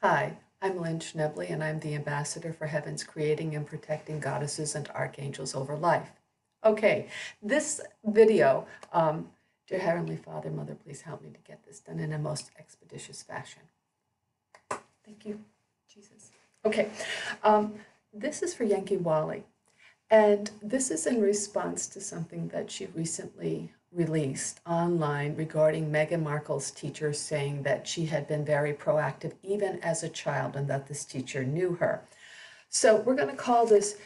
Hi, I'm Lynn Schnebley, and I'm the ambassador for Heaven's creating and protecting goddesses and archangels over life. Okay, this video, dear Heavenly Father, Mother, please help me to get this done in a most expeditious fashion. Thank you, Jesus. Okay, this is for Yanky Wally, and this is in response to something that she recently released online regarding Meghan Markle's teacher saying that she had been very proactive even as a child and that this teacher knew her. So we're going to call this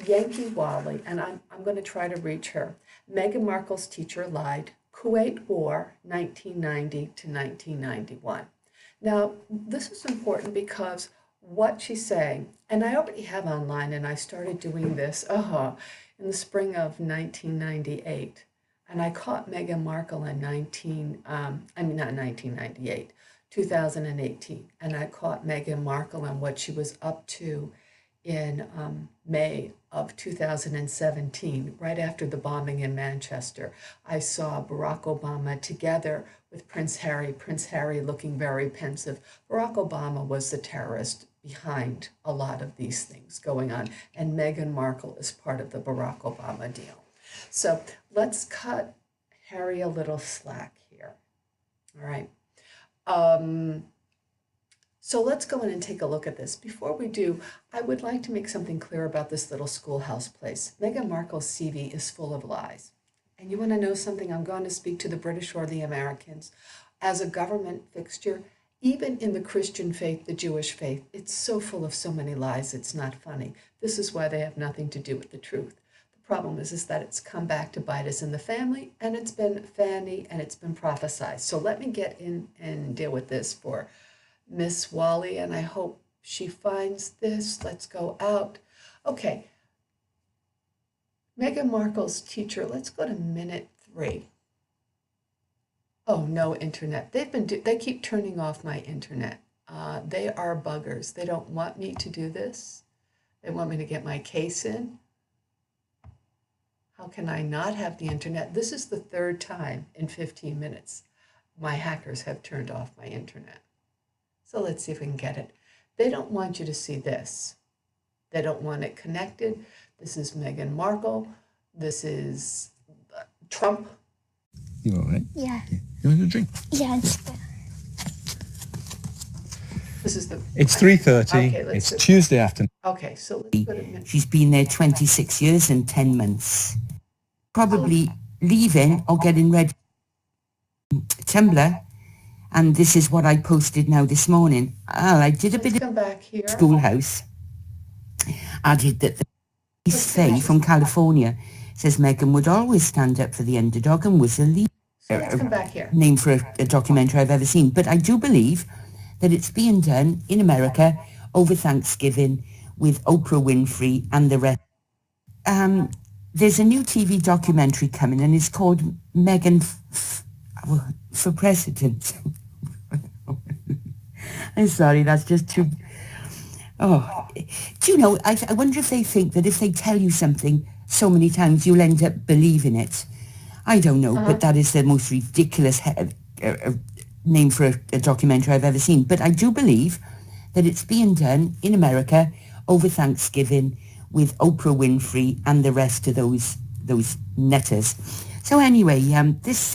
Yanky Wally, and I'm going to try to reach her. Meghan Markle's teacher lied. Kuwait War, 1990 to 1991. Now, this is important because what she's saying, and I already have online, and I started doing this in the spring of 1998. And I caught Meghan Markle in 2018. And I caught Meghan Markle and what she was up to in May of 2017, right after the bombing in Manchester. I saw Barack Obama together with Prince Harry looking very pensive. Barack Obama was the terrorist behind a lot of these things going on, and Meghan Markle is part of the Barack Obama deal. So let's cut Harry a little slack here. All right. So let's go in and take a look at this. Before we do, I would like to make something clear about this little schoolhouse place. Meghan Markle's CV is full of lies. And you want to know something? I'm going to speak to the British or the Americans. As a government fixture, even in the Christian faith, the Jewish faith, it's so full of so many lies, it's not funny. This is why they have nothing to do with the truth. The problem is that it's come back to bite us in the family, and it's been fanny, and it's been prophesized. So let me get in and deal with this for Miss Wally, and I hope she finds this. Let's go out. Okay. Meghan Markle's teacher, let's go to minute 3. Oh, no internet. They keep turning off my internet. They are buggers. They don't want me to do this. They want me to get my case in. How can I not have the internet? This is the 3rd time in 15 minutes my hackers have turned off my internet. So let's see if we can get it. They don't want you to see this. They don't want it connected. This is Meghan Markle. This is Trump. You all right? Yeah. You want a drink? Yeah, it's good. This is the. It's 3:30. Okay, it's Tuesday afternoon. Okay, so let's put it. She's been there 26 years and 10 months. Probably leaving or getting ready. Tumblr. And this is what I posted now this morning. I did a bit of Schoolhouse. Added that the Miss Faye from California says Meghan would always stand up for the underdog and was a leader. So let's come back here. Name for a documentary I've ever seen. But I do believe that it's being done in America over Thanksgiving with Oprah Winfrey and the rest. There's a new TV documentary coming, and it's called Meghan for President. I'm sorry, that's just too... Oh, do you know, I wonder if they think that if they tell you something so many times, you'll end up believing it. I don't know, but that is the most ridiculous name for a documentary I've ever seen. But I do believe that it's being done in America over Thanksgiving with Oprah Winfrey and the rest of those netters. So anyway, this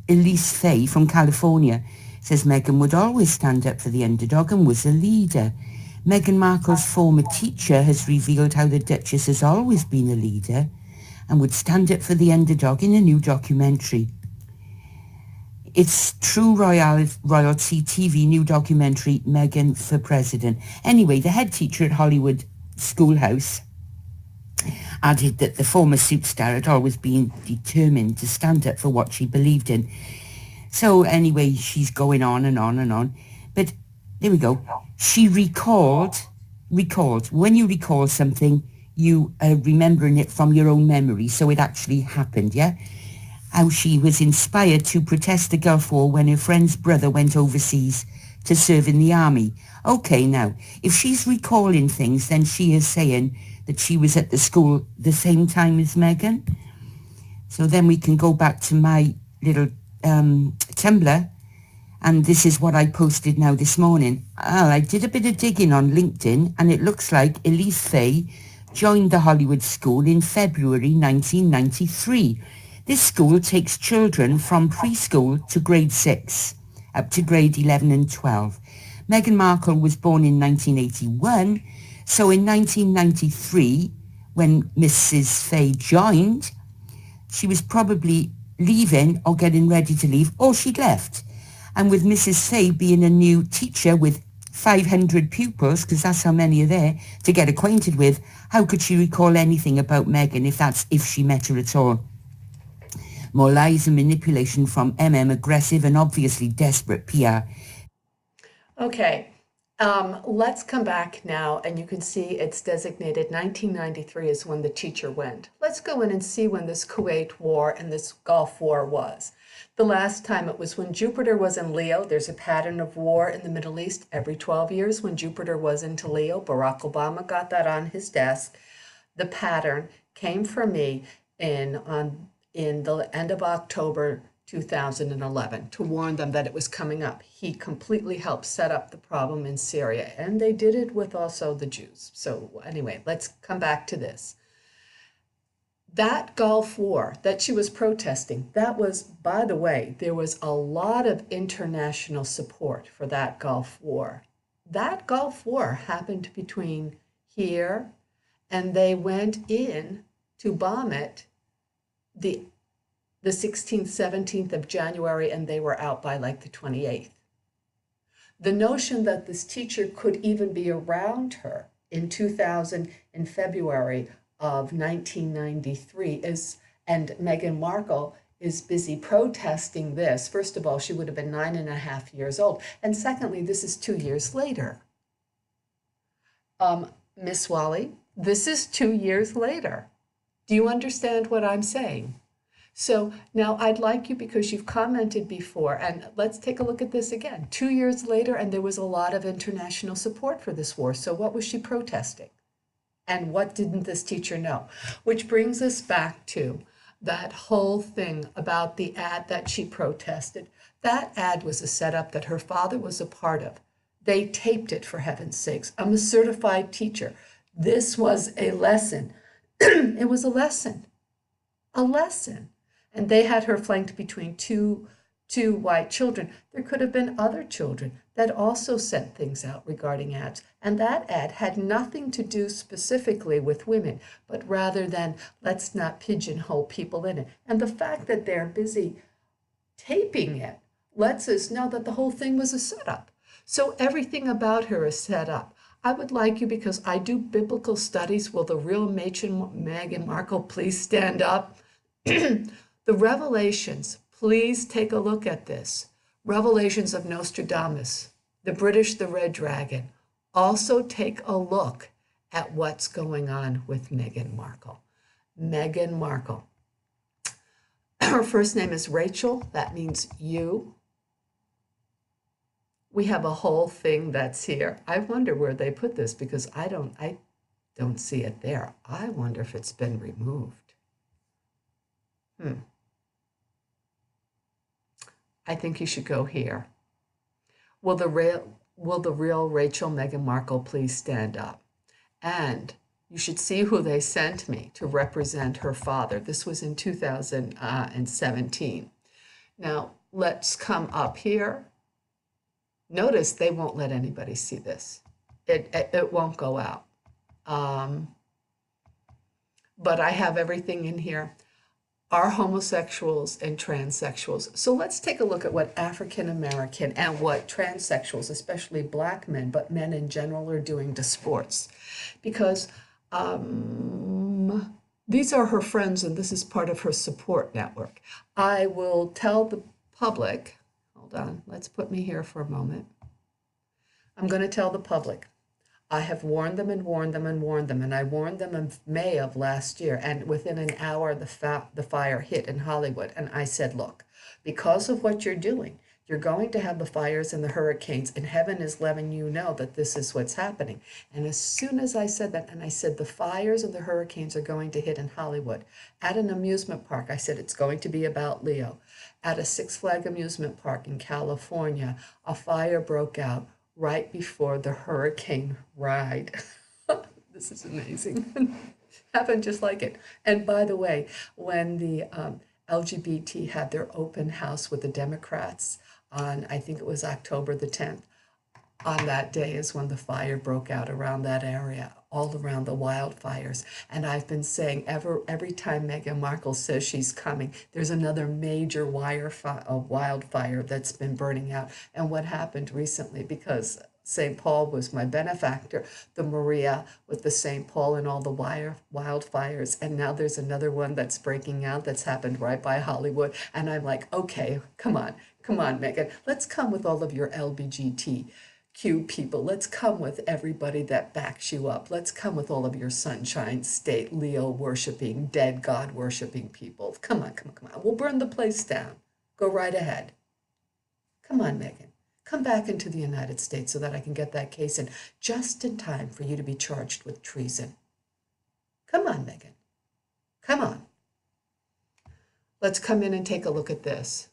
Elise Faye from California says Meghan would always stand up for the underdog and was a leader. Meghan Markle's former teacher has revealed how the Duchess has always been a leader and would stand up for the underdog in a new documentary. It's True Royalty TV new documentary, Meghan for President. Anyway, the head teacher at Hollywood Schoolhouse added that the former superstar had always been determined to stand up for what she believed in. So anyway, she's going on and on and on. But there we go. She recalled. When you recall something, you are remembering it from your own memory, so it actually happened, yeah? How she was inspired to protest the Gulf War when her friend's brother went overseas to serve in the army. Okay, now, if she's recalling things, then she is saying that she was at the school the same time as Meghan. So then we can go back to my little Tumblr And this is what I posted now this morning. Well, I did a bit of digging on LinkedIn, and it looks like Elise Fay joined the Hollywood School in February 1993. This school takes children from preschool to grade 6, up to grade 11 and 12. Meghan Markle was born in 1981, so in 1993, when Mrs. Fay joined, she was probably leaving or getting ready to leave, or she'd left. And with Mrs. Fay being a new teacher with 500 pupils, because that's how many are there, to get acquainted with, how could she recall anything about Meghan if she met her at all? More lies and manipulation from aggressive and obviously desperate PR. Okay, let's come back now, and you can see it's designated 1993 is when the teacher went. Let's go in and see when this Kuwait War and this Gulf War was. The last time it was when Jupiter was in Leo. There's a pattern of war in the Middle East every 12 years when Jupiter was into Leo. Barack Obama got that on his desk. The pattern came from me in the end of October 2011 to warn them that it was coming up. He completely helped set up the problem in Syria, and they did it with also the Jews. So anyway, let's come back to this. That Gulf War that she was protesting, that was, by the way, there was a lot of international support for that Gulf War. That Gulf War happened between here, and they went in to bomb it the 16th, 17th of January, and they were out by like the 28th. The notion that this teacher could even be around her in February of 1993 is, and Meghan Markle is busy protesting this. First of all, she would have been 9.5 years old. And secondly, this is 2 years later. Miss Wally, this is 2 years later. Do you understand what I'm saying? So now I'd like you, because you've commented before, and let's take a look at this again. 2 years later, and there was a lot of international support for this war. So what was she protesting? And what didn't this teacher know? Which brings us back to that whole thing about the ad that she protested. That ad was a setup that her father was a part of. They taped it, for heaven's sakes. I'm a certified teacher. This was a lesson. It was a lesson. A lesson. And they had her flanked between two white children. There could have been other children that also sent things out regarding ads. And that ad had nothing to do specifically with women, but rather than let's not pigeonhole people in it. And the fact that they're busy taping it lets us know that the whole thing was a setup. So everything about her is set up. I would like you, because I do biblical studies. Will the real matron Meghan Markle please stand up? The Revelations, please take a look at this. Revelations of Nostradamus, the British, the Red Dragon. Also take a look at what's going on with Meghan Markle. Meghan Markle. Her first name is Rachel. That means you. We have a whole thing that's here. I wonder where they put this, because I don't see it there. I wonder if it's been removed. I think you should go here. Will the real Rachel Meghan Markle please stand up? And you should see who they sent me to represent her father. This was in 2017. Now, let's come up here. Notice they won't let anybody see this. It won't go out. But I have everything in here. Are homosexuals and transsexuals. So let's take a look at what African American and what transsexuals, especially black men, but men in general, are doing to sports. Because these are her friends, and this is part of her support network. I will tell the public, hold on, let's put me here for a moment. I'm going to tell the public. I have warned them and warned them and warned them, and I warned them in May of last year, and within an hour the fire hit in Hollywood, and I said, look, because of what you're doing, you're going to have the fires and the hurricanes, and heaven is letting you know that this is what's happening. And as soon as I said that, and I said the fires and the hurricanes are going to hit in Hollywood, at an amusement park, I said it's going to be about Leo. At a Six Flag amusement park in California, a fire broke out right before the hurricane ride. This is amazing. Happened just like it. And by the way, when the LGBT had their open house with the Democrats on, I think it was October the 10th, on that day is when the fire broke out around that area, all around the wildfires. And I've been saying every time Meghan Markle says she's coming, there's another major wildfire that's been burning out. And what happened recently, because St. Paul was my benefactor, the Maria with the St. Paul and all the wildfires. And now there's another one that's breaking out that's happened right by Hollywood. And I'm like, okay, come on, Meghan. Let's come with all of your LBGTQ people. Let's come with everybody that backs you up. Let's come with all of your Sunshine State, Leo worshiping, dead God worshiping people. Come on. We'll burn the place down. Go right ahead. Come on, Meghan. Come back into the United States so that I can get that case in just in time for you to be charged with treason. Come on, Meghan. Come on. Let's come in and take a look at this.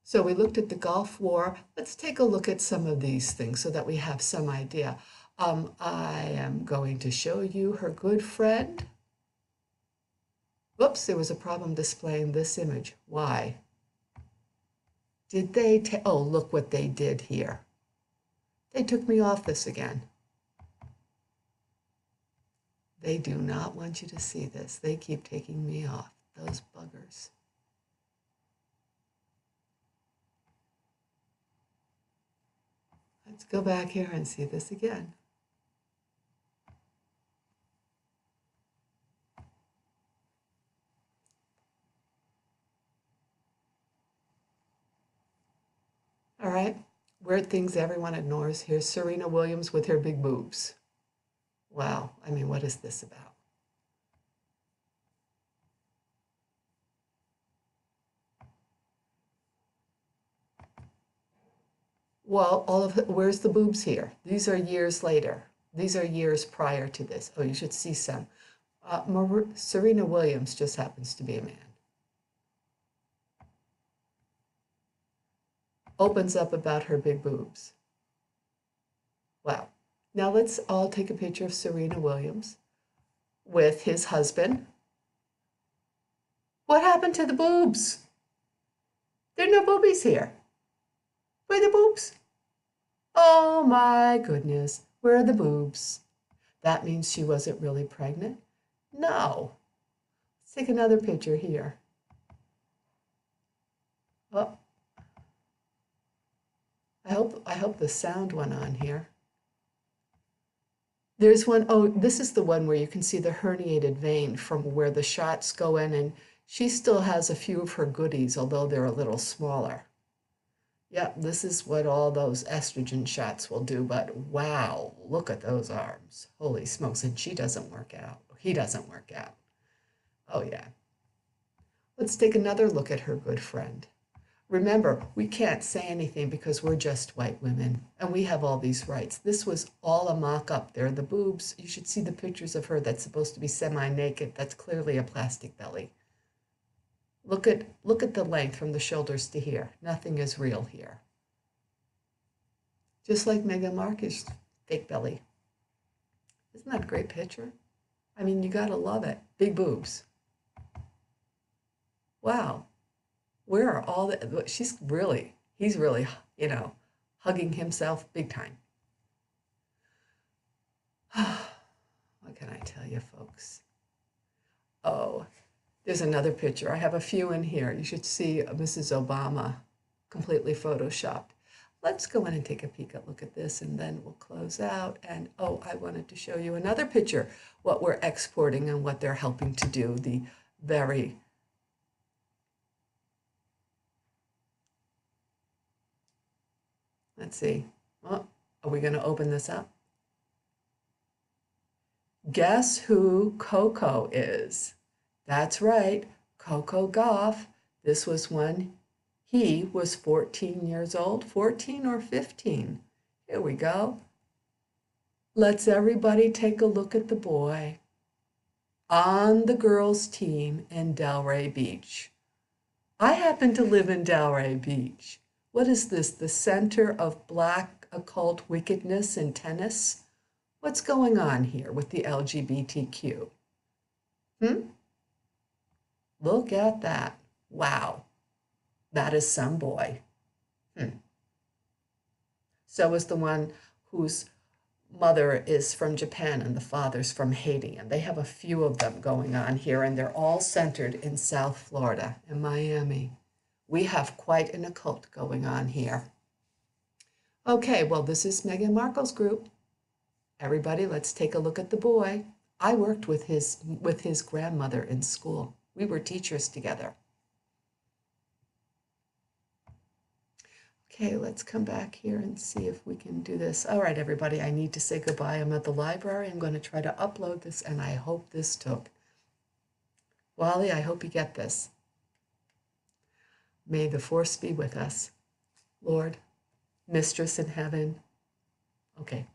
So we looked at the Gulf War. Let's take a look at some of these things so that we have some idea. I am going to show you her good friend. Whoops, there was a problem displaying this image. Why? Did they oh, look what they did here. They took me off this again. They do not want you to see this. They keep taking me off, those buggers. Let's go back here and see this again. All right, weird things everyone ignores. Here's Serena Williams with her big boobs. Wow, I mean, what is this about? Well, where's the boobs here? These are years later. These are years prior to this. Oh, you should see some. Serena Williams just happens to be a man. Opens up about her big boobs. Wow. Now let's all take a picture of Serena Williams with his husband. What happened to the boobs? There are no boobies here. Where are the boobs? Oh my goodness, where are the boobs? That means she wasn't really pregnant? No. Let's take another picture here. Oh. I hope the sound went on here. There's one, oh, this is the one where you can see the herniated vein from where the shots go in, and she still has a few of her goodies, although they're a little smaller. Yep, this is what all those estrogen shots will do, but wow, look at those arms. Holy smokes, and she doesn't work out. He doesn't work out. Oh yeah. Let's take another look at her good friend. Remember, we can't say anything because we're just white women and we have all these rights. This was all a mock-up. There are the boobs. You should see the pictures of her that's supposed to be semi-naked. That's clearly a plastic belly. Look at the length from the shoulders to here. Nothing is real here. Just like Meghan Markle's fake belly. Isn't that a great picture? I mean, you gotta love it. Big boobs. Wow. Where are all the, he's really, you know, hugging himself big time. What can I tell you, folks? Oh, there's another picture. I have a few in here. You should see Mrs. Obama completely photoshopped. Let's go in and take a look at this, and then we'll close out. And oh, I wanted to show you another picture, what we're exporting and what they're helping to do, the very let's see. Oh, are we going to open this up? Guess who Coco is? That's right, Coco Gauff. This was when he was 14 years old, 14 or 15. Here we go. Let's everybody take a look at the boy on the girls' team in Delray Beach. I happen to live in Delray Beach. What is this, the center of black occult wickedness in tennis? What's going on here with the LGBTQ? Look at that. Wow, that is some boy. So is the one whose mother is from Japan and the father's from Haiti. And they have a few of them going on here, and they're all centered in South Florida, in Miami. We have quite an occult going on here. Okay, well, this is Meghan Markle's group. Everybody, let's take a look at the boy. I worked with his grandmother in school. We were teachers together. Okay, let's come back here and see if we can do this. All right, everybody, I need to say goodbye. I'm at the library. I'm going to try to upload this, and I hope this took. Wally, I hope you get this. May the force be with us. Lord, Mistress in heaven. Okay.